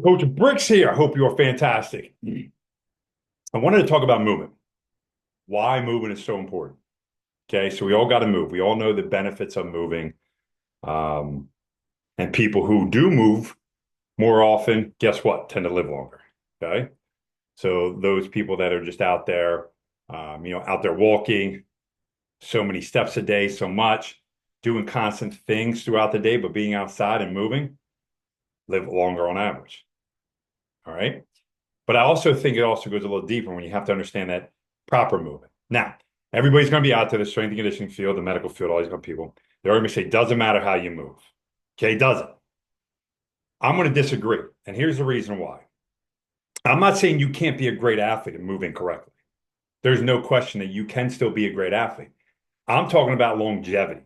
Coach Bricks here. I hope you're fantastic. I wanted to talk about movement. Why movement is so important. Okay, so we all got to move. We all know the benefits of moving. Um, and people who do move more often, guess what? Tend to live longer. Okay, so those people that are just out there, out there walking so many steps a day, so much, doing constant things throughout the day, but being outside and moving, live longer on average. All right. But I also think it also goes a little deeper when you have to understand that proper movement. Now, everybody's going to be out there, the strength and conditioning field, the medical field, all these good people. They're going to say, doesn't matter how you move. Okay, doesn't. I'm going to disagree. And here's the reason why. I'm not saying you can't be a great athlete and move incorrectly. There's no question that you can still be a great athlete. I'm talking about longevity.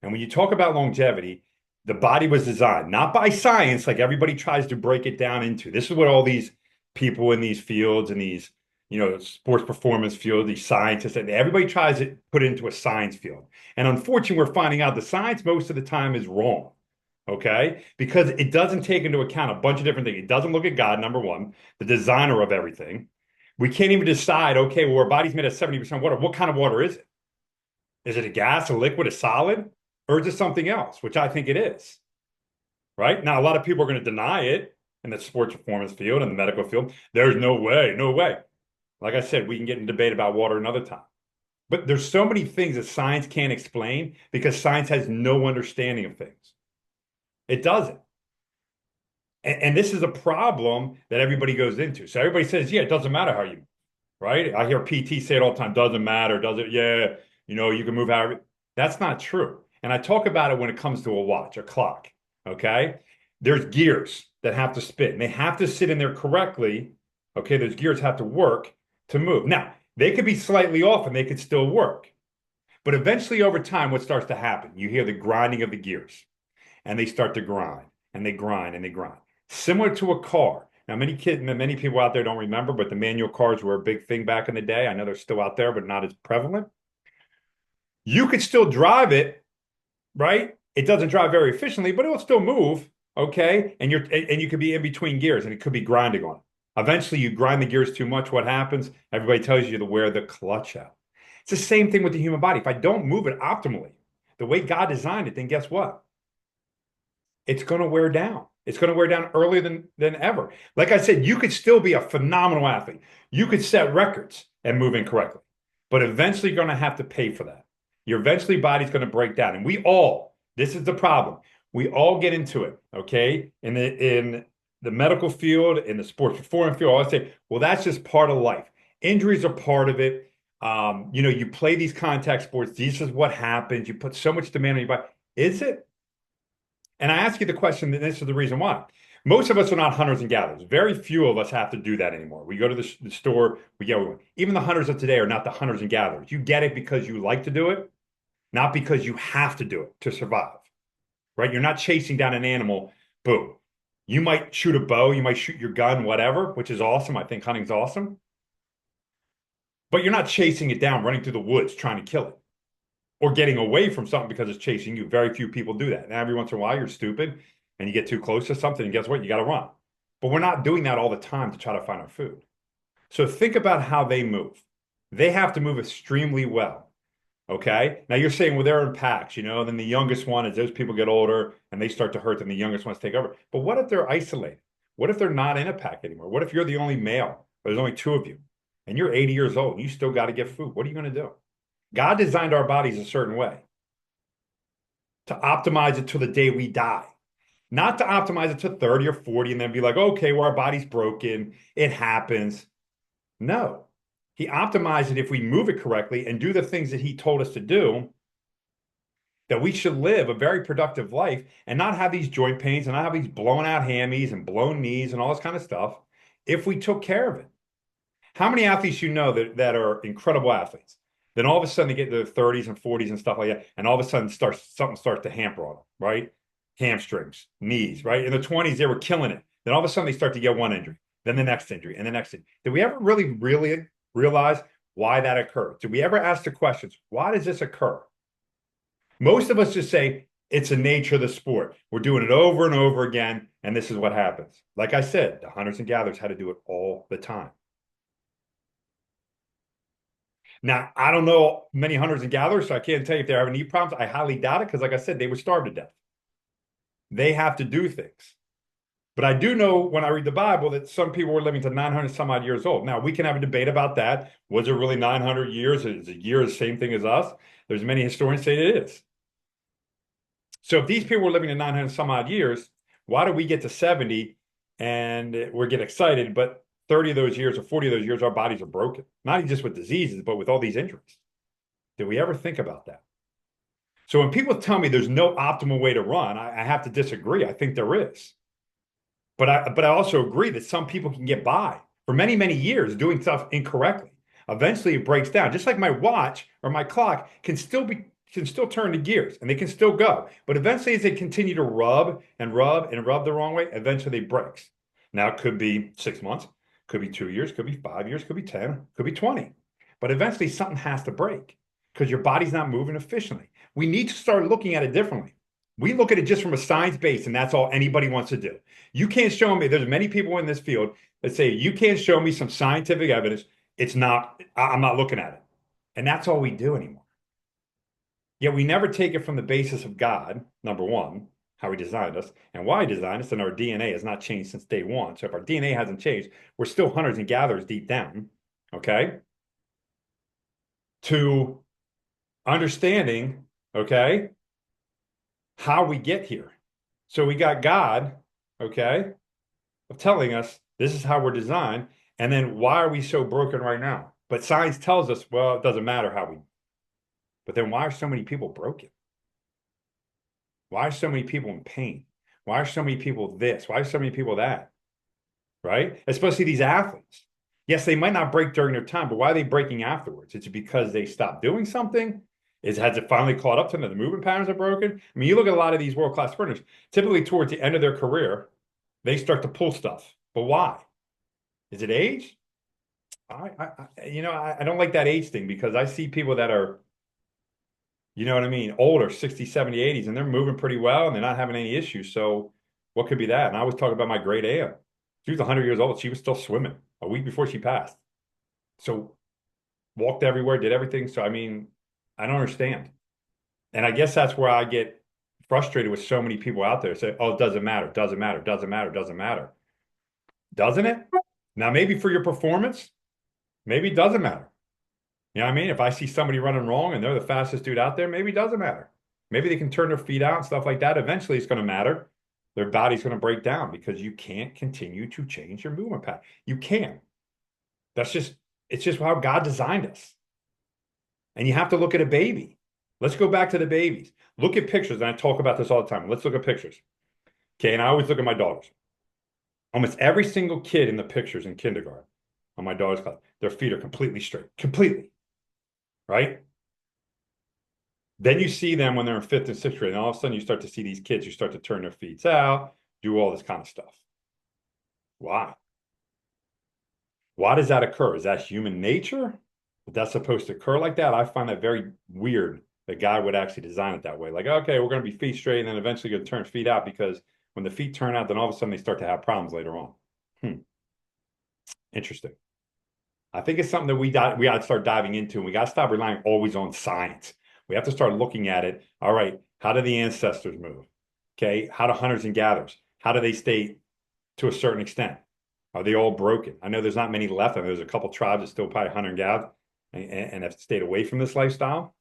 And when you talk about longevity, the body was designed not by science, like everybody tries to break it down into. This is what all these people in these fields and these, sports performance field, these scientists, and everybody tries to put it into a science field. And unfortunately, we're finding out the science most of the time is wrong. Okay. Because it doesn't take into account a bunch of different things. It doesn't look at God, number one, the designer of everything. We can't even decide, okay, well, our body's made of 70% water. What kind of water is it? Is it a gas, a liquid, a solid, or is it something else, which I think it is, right? Now, a lot of people are going to deny it in the sports performance field and the medical field. There's no way, no way. Like I said, we can get in debate about water another time. But there's so many things that science can't explain because science has no understanding of things. It doesn't. And this is a problem that everybody goes into. So everybody says, yeah, it doesn't matter how you, right? I hear PT say it all the time, doesn't matter, does it? Yeah, you can move however. That's not true. And I talk about it when it comes to a watch, a clock. Okay. There's gears that have to spin. And they have to sit in there correctly. Okay. Those gears have to work to move. Now, they could be slightly off and they could still work. But eventually, over time, what starts to happen? You hear the grinding of the gears and they start to grind and they grind and they grind. Similar to a car. Now, many people out there don't remember, but the manual cars were a big thing back in the day. I know they're still out there, but not as prevalent. You could still drive it, right? It doesn't drive very efficiently, but it will still move. Okay. And you could be in between gears and it could be grinding on it. Eventually you grind the gears too much. What happens? Everybody tells you to wear the clutch out. It's the same thing with the human body. If I don't move it optimally, the way God designed it, then guess what? It's going to wear down. It's going to wear down earlier than ever. Like I said, you could still be a phenomenal athlete. You could set records and move incorrectly, but eventually you're going to have to pay for that. Your eventually body's going to break down. And this is the problem. We all get into it, okay? In the medical field, in the sports performance field, I say, well, that's just part of life. Injuries are part of it. You play these contact sports. This is what happens. You put so much demand on your body. Is it? And I ask you the question, and this is the reason why. Most of us are not hunters and gatherers. Very few of us have to do that anymore. We go to the store, we get even the hunters of today are not the hunters and gatherers. You get it because you like to do it, not because you have to do it to survive, right? You're not chasing down an animal, boom. You might shoot a bow, you might shoot your gun, whatever, which is awesome. I think hunting's awesome. But you're not chasing it down, running through the woods trying to kill it or getting away from something because it's chasing you. Very few people do that. And every once in a while, you're stupid and you get too close to something, and guess what? You got to run. But we're not doing that all the time to try to find our food. So think about how they move. They have to move extremely well. Okay. Now you're saying, well, they're in packs, and then the youngest one, as those people get older and they start to hurt, then the youngest ones take over. But what if they're isolated? What if they're not in a pack anymore? What if you're the only male, or there's only two of you, and you're 80 years old and you still got to get food? What are you going to do? God designed our bodies a certain way to optimize it to the day we die, not to optimize it to 30 or 40 and then be like, okay, well, our body's broken. It happens. No, he optimized it if we move it correctly and do the things that he told us to do, that we should live a very productive life and not have these joint pains and not have these blown out hammies and blown knees and all this kind of stuff if we took care of it. How many athletes you know that are incredible athletes? Then all of a sudden they get to their 30s and 40s and stuff like that, and all of a sudden something starts to hamper on them, right? Hamstrings, knees, right? In the 20s they were killing it. Then all of a sudden they start to get one injury, then the next injury, and the next injury. Did we ever really realize why that occurred? Did we ever ask the questions, why does this occur? Most of us just say, It's the nature of the sport. We're doing it over and over again, and this is what happens. Like I said, the hunters and gatherers had to do it all the time. Now, I don't know many hunters and gatherers, so I can't tell you if they're having knee problems. I highly doubt it because, like I said, they were starved to death. They have to do things. But I do know when I read the Bible that some people were living to 900 some odd years old. Now, we can have a debate about that. Was it really 900 years? Is a year the same thing as us? There's many historians say it is. So if these people were living to 900 some odd years, why do we get to 70 and we get excited, but 30 of those years or 40 of those years, our bodies are broken? Not just with diseases, but with all these injuries. Did we ever think about that? So when people tell me there's no optimal way to run, I have to disagree. I think there is. But I also agree that some people can get by for many, many years doing stuff incorrectly. Eventually it breaks down. Just like my watch or my clock can still turn the gears and they can still go. But eventually as they continue to rub and rub and rub the wrong way, eventually it breaks. Now it could be 6 months, could be 2 years, could be 5 years, could be 10, could be 20. But eventually something has to break because your body's not moving efficiently. We need to start looking at it differently. We look at it just from a science base, and that's all anybody wants to do. You can't show me, there's many people in this field that say, you can't show me some scientific evidence. I'm not looking at it. And that's all we do anymore. Yet we never take it from the basis of God, number one, how he designed us, and why he designed us, and our DNA has not changed since day one. So if our DNA hasn't changed, we're still hunters and gatherers deep down, okay? To understanding, okay, how we get here. So we got God, okay, of telling us this is how we're designed. And then why are we so broken right now? But science tells us, well, it doesn't matter how we. But then why are so many people broken? Why are so many people in pain? Why are so many people this? Why are so many people that? Right? Especially these athletes. Yes, they might not break during their time, but why are they breaking afterwards? It's because they stopped doing something. Has it finally caught up to them? The movement patterns are broken. I mean, you look at a lot of these world-class sprinters, typically towards the end of their career, they start to pull stuff. But why? Is it age? I don't like that age thing because I see people that are, you know what I mean, older, 60, 70, 80s, and they're moving pretty well and they're not having any issues. So what could be that? And I was talking about my great aunt. She was 100 years old. She was still swimming a week before she passed. So walked everywhere, did everything. So, I mean, I don't understand. And I guess that's where I get frustrated with so many people out there say, oh, it doesn't matter, doesn't matter, doesn't matter, doesn't matter. Doesn't it? Now, maybe for your performance, maybe it doesn't matter. You know what I mean? If I see somebody running wrong and they're the fastest dude out there, maybe it doesn't matter. Maybe they can turn their feet out and stuff like that. Eventually, it's going to matter. Their body's going to break down because you can't continue to change your movement pattern. You can't. It's just how God designed us. And you have to look at a baby. Let's go back to the babies. Look at pictures, and I talk about this all the time. Let's look at pictures. Okay, and I always look at my daughters. Almost every single kid in the pictures in kindergarten on my daughter's class, their feet are completely straight, completely, right? Then you see them when they're in fifth and sixth grade, and all of a sudden you start to see these kids who start to turn their feet out, do all this kind of stuff. Why? Why does that occur? Is that human nature? Is that supposed to occur like that? I find that very weird that God would actually design it that way. Like, okay, we're going to be feet straight and then eventually going to turn feet out because when the feet turn out, then all of a sudden they start to have problems later on. Interesting. I think it's something that we got to start diving into, and we got to stop relying always on science. We have to start looking at it. All right, how do the ancestors move? Okay, how do hunters and gatherers? How do they stay to a certain extent? Are they all broken? I know there's not many left. I know there's a couple tribes that still probably hunter and gather and have stayed away from this lifestyle.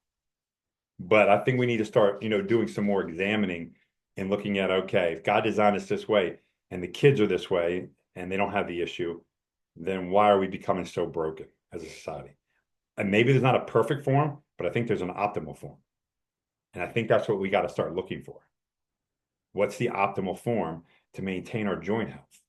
But I think we need to start, doing some more examining and looking at, okay, if God designed us this way and the kids are this way and they don't have the issue, then why are we becoming so broken as a society? And maybe there's not a perfect form, but I think there's an optimal form. And I think that's what we got to start looking for. What's the optimal form to maintain our joint health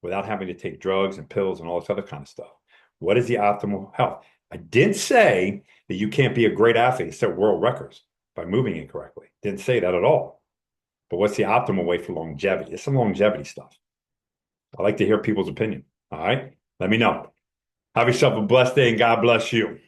without having to take drugs and pills and all this other kind of stuff? What is the optimal health? I didn't say that you can't be a great athlete and set world records by moving incorrectly. Didn't say that at all. But what's the optimal way for longevity? It's some longevity stuff. I like to hear people's opinion. All right. Let me know. Have yourself a blessed day and God bless you.